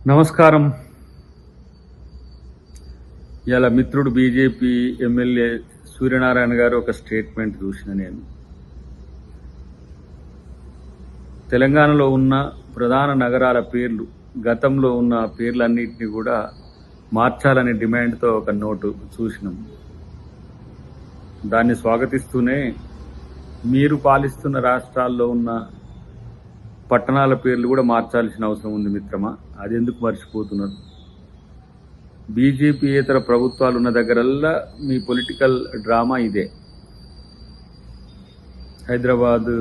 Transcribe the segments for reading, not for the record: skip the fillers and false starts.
నమస్కారం. ఇలా మిత్రుడు బీజేపీ ఎమ్మెల్యే సూర్యనారాయణ గారు ఒక స్టేట్మెంట్ చూసిన నేను తెలంగాణలో ఉన్న ప్రధాన నగరాల పేర్లు గతంలో ఉన్న పేర్లన్నింటినీ కూడా మార్చాలనే డిమాండ్తో ఒక నోటు చూసినాం. దాన్ని స్వాగతిస్తూనే మీరు పాలిస్తున్న రాష్ట్రాల్లో ఉన్న పట్టణాల పేర్లు కూడా మార్చాల్సిన అవసరం ఉంది మిత్రమా. అది ఎందుకు మర్చిపోతున్నారు? బీజేపీయేతర ప్రభుత్వాలు ఉన్న దగ్గరల్లా మీ పొలిటికల్ డ్రామా ఇదే. హైదరాబాదు,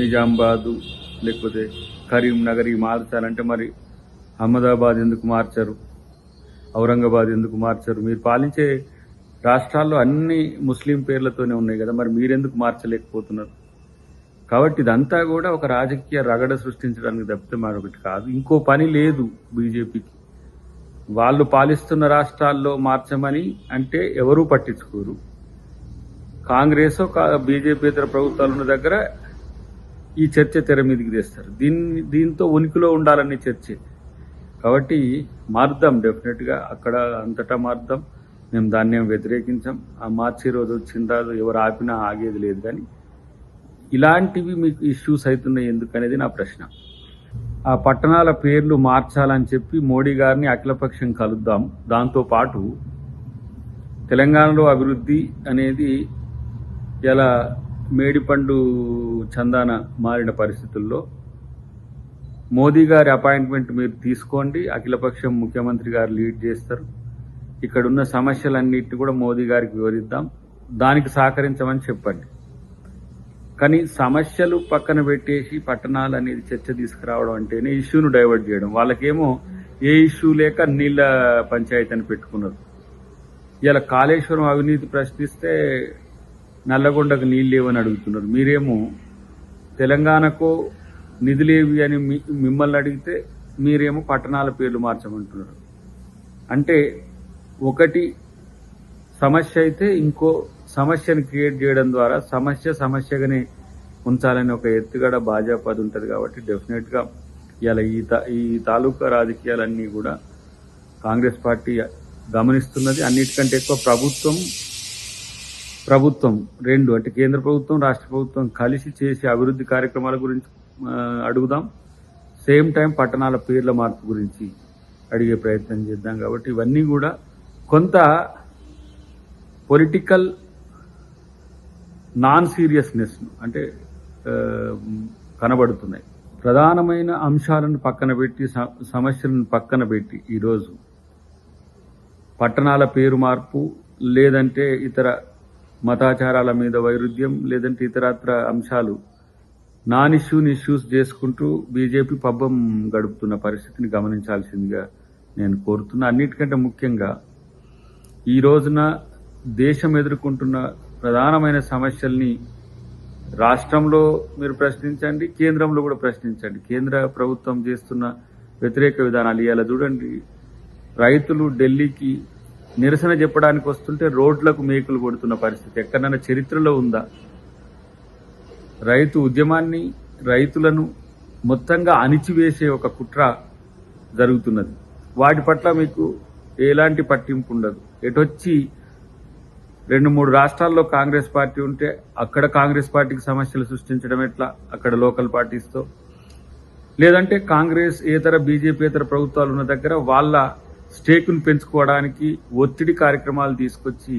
నిజామాబాదు, లేకపోతే కరీంనగర్ మార్చాలంటే మరి అహ్మదాబాద్ ఎందుకు మార్చరు? ఔరంగాబాద్ ఎందుకు మార్చరు? మీరు పాలించే రాష్ట్రాల్లో అన్ని ముస్లిం పేర్లతోనే ఉన్నాయి కదా, మరి మీరెందుకు మార్చలేకపోతున్నారు? కాబట్టి ఇదంతా కూడా ఒక రాజకీయ రగడ సృష్టించడానికి తప్పితే మరొకటి కాదు. ఇంకో పని లేదు బీజేపీకి. వాళ్ళు పాలిస్తున్న రాష్ట్రాల్లో మార్చమని అంటే ఎవరూ పట్టించుకోరు. కాంగ్రెస్ బీజేపీతర ప్రభుత్వాలు ఉన్న దగ్గర ఈ చర్చ తెర మీదకి తెస్తారు. దీంతో ఉనికిలో ఉండాలనే చర్చే. కాబట్టి మార్దాం, డెఫినెట్గా అక్కడ అంతటా మార్దాం. మేము దాన్ని ఏం వ్యతిరేకించాం. ఆ మార్చే రోజు వచ్చిన రాదు ఎవరు ఆపినా ఆగేది లేదు. కానీ ఇలాంటివి మీకు ఇష్యూస్ అవుతున్నాయి ఎందుకనేది నా ప్రశ్న. ఆ పట్టణాల పేర్లు మార్చాలని చెప్పి మోడీ గారిని అఖిలపక్షం కలుద్దాం. దాంతోపాటు తెలంగాణలో అభివృద్ధి అనేది ఇలా మేడిపండు చందాన మారిన పరిస్థితుల్లో మోదీ గారి అపాయింట్మెంట్ మీరు తీసుకోండి. అఖిలపక్షం ముఖ్యమంత్రి గారు లీడ్ చేస్తారు. ఇక్కడున్న సమస్యలన్నింటినీ కూడా మోదీ గారికి వివరిద్దాం. దానికి సహకరించమని చెప్పండి. కానీ సమస్యలు పక్కన పెట్టేసి పట్టణాలు అనేది చర్చ తీసుకురావడం అంటేనే ఇష్యూను డైవర్ట్ చేయడం. వాళ్ళకేమో ఏ ఇష్యూ లేక నీళ్ళ పంచాయతీ అని పెట్టుకున్నారు. ఇలా కాళేశ్వరం అవినీతి ప్రశ్నిస్తే నల్లగొండకు నీళ్ళు లేవని అడుగుతున్నారు. మీరేమో తెలంగాణకు నిధులేవి అని మిమ్మల్ని అడిగితే మీరేమో పట్టణాల పేర్లు మార్చమంటున్నారు. అంటే ఒకటి సమస్య అయితే ఇంకో సమస్యను క్రియేట్ చేయడం ద్వారా సమస్యగానే ఉంచాలని ఒక ఎత్తుగడ భాజపాది ఉంటుంది. కాబట్టి డెఫినెట్గా ఇలా ఈ తాలూకా రాజకీయాలన్నీ కూడా కాంగ్రెస్ పార్టీ గమనిస్తున్నది. అన్నిటికంటే ఎక్కువ ప్రభుత్వం రెండు అంటే కేంద్ర ప్రభుత్వం, రాష్ట్ర ప్రభుత్వం కలిసి చేసే అభివృద్ధి కార్యక్రమాల గురించి అడుగుదాం. సేమ్ టైం పట్టణాల పేర్ల మార్పు గురించి అడిగే ప్రయత్నం చేద్దాం. కాబట్టి ఇవన్నీ కూడా కొంత పొలిటికల్ నాన్ సీరియస్నెస్ అంటే కనబడుతున్నాయి. ప్రధానమైన అంశాలను పక్కన పెట్టి, సమస్యలను పక్కన పెట్టి ఈరోజు పట్టణాల పేరు మార్పు, లేదంటే ఇతర మతాచారాల మీద వైరుధ్యం, లేదంటే ఇతరత్ర అంశాలు నాన్ ఇష్యూస్ చేసుకుంటూ బీజేపీ పబ్బం గడుపుతున్న పరిస్థితిని గమనించాల్సిందిగా నేను కోరుతున్నా. అన్నిటికంటే ముఖ్యంగా ఈ రోజున దేశం ఎదుర్కొంటున్న ప్రధానమైన సమస్యల్ని రాష్ట్రంలో మీరు ప్రశ్నించండి, కేంద్రంలో కూడా ప్రశ్నించండి. కేంద్ర ప్రభుత్వం చేస్తున్న వ్యతిరేక విధానాలు ఇలా చూడండి. రైతులు ఢిల్లీకి నిరసన చెప్పడానికి వస్తుంటే రోడ్లకు మేకులు కొడుతున్న పరిస్థితి ఎక్కడైనా చరిత్రలో ఉందా? రైతు ఉద్యమాన్ని, రైతులను మొత్తంగా అణిచివేసే ఒక కుట్ర జరుగుతున్నది. వాటి పట్ల మీకు ఎలాంటి పట్టింపు ఉండదు. ఎటొచ్చి 2-3 రాష్ట్రాల్లో కాంగ్రెస్ పార్టీ ఉంటే అక్కడ కాంగ్రెస్ పార్టీకి సమస్యలు సృష్టించడం ఎట్లా అక్కడ లోకల్ పార్టీస్తో, లేదంటే కాంగ్రెస్ బీజేపీయేతర ప్రభుత్వాలు ఉన్న దగ్గర వాళ్ళ స్టేకును పెంచుకోవడానికి ఒత్తిడి కార్యక్రమాలు తీసుకొచ్చి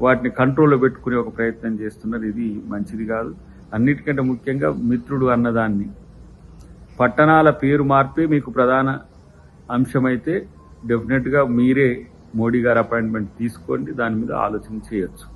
వాటిని కంట్రోల్లో పెట్టుకునే ఒక ప్రయత్నం చేస్తున్నారు. ఇది మంచిది కాదు. అన్నిటికంటే ముఖ్యంగా మిత్రుడు అన్నదాన్ని పట్టణాల పేరు మార్పే మీకు ప్రధాన అంశమైతే డెఫినెట్గా మీరే మోడీ గారి అపాయింట్మెంట్ తీసుకోండి. దాని మీద ఆలోచన చేయొచ్చు.